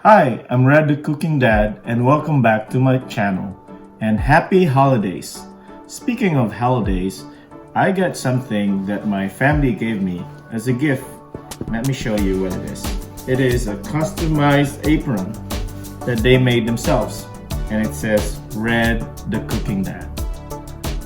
Hi, I'm Red the Cooking Dad and welcome back to my channel. And happy holidays! Speaking of holidays, I got something that my family gave me as a gift. Let me show you what it is. It is a customized apron that they made themselves and it says Red the Cooking Dad.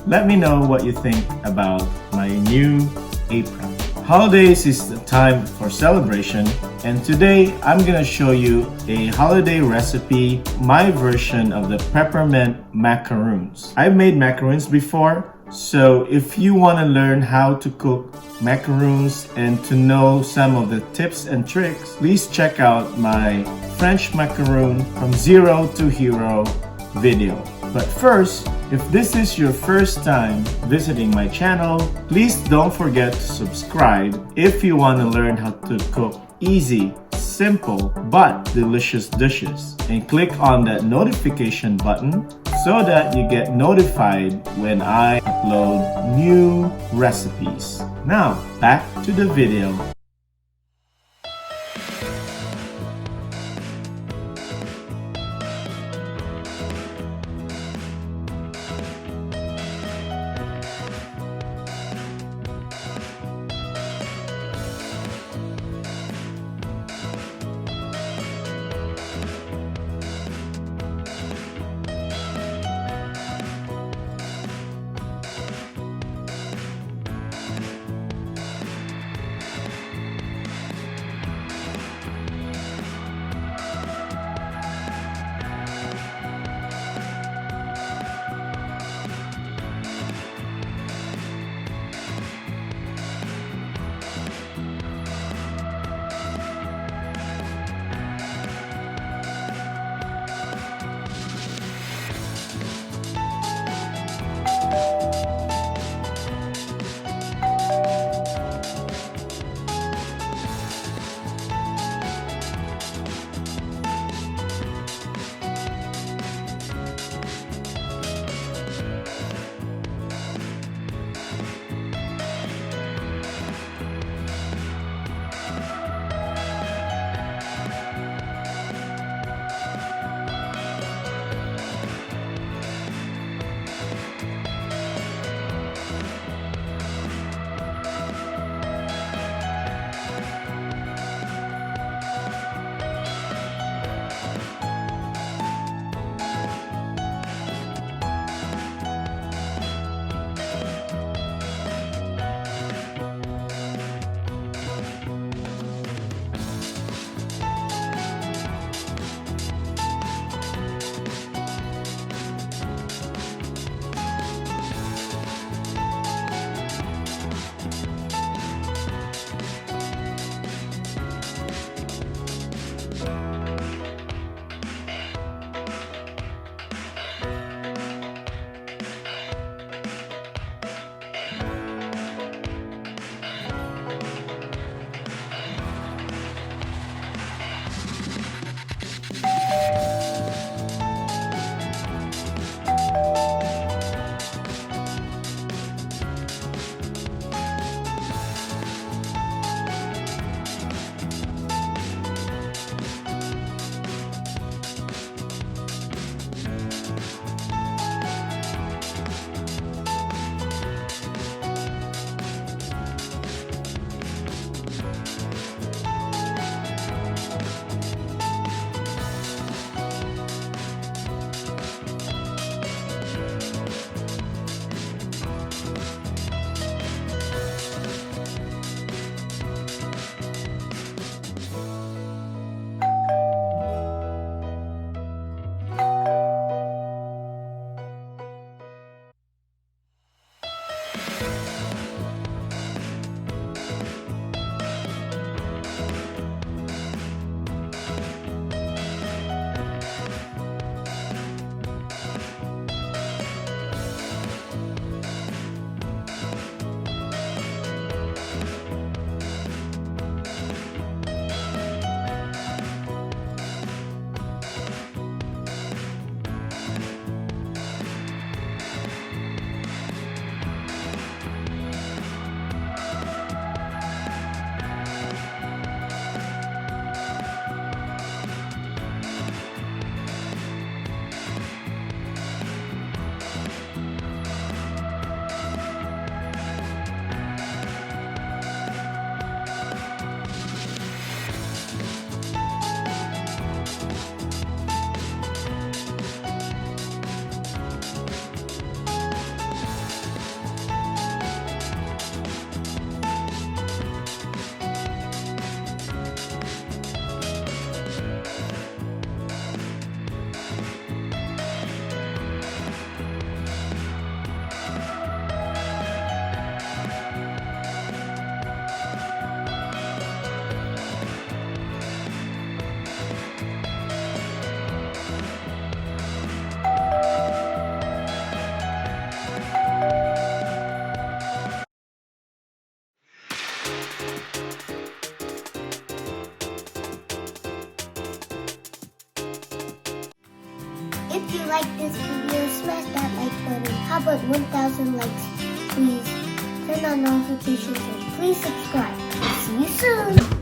Let me know what you think about my new apron. Holidays is the time for celebration, and today I'm gonna show you a holiday recipe, my version of the peppermint macarons. I've made macarons before, so if you want to learn how to cook macarons and to know some of the tips and tricks, please check out my French macaron from zero to hero video. But first, if this is your first time visiting my channel, please don't forget to subscribe if you want to learn how to cook easy, simple, but delicious dishes. And click on that notification button so that you get notified when I upload new recipes. Now, back to the video. If you like this video, smash that like button. How about 1,000 likes, please? Turn on notifications and please subscribe. See you soon!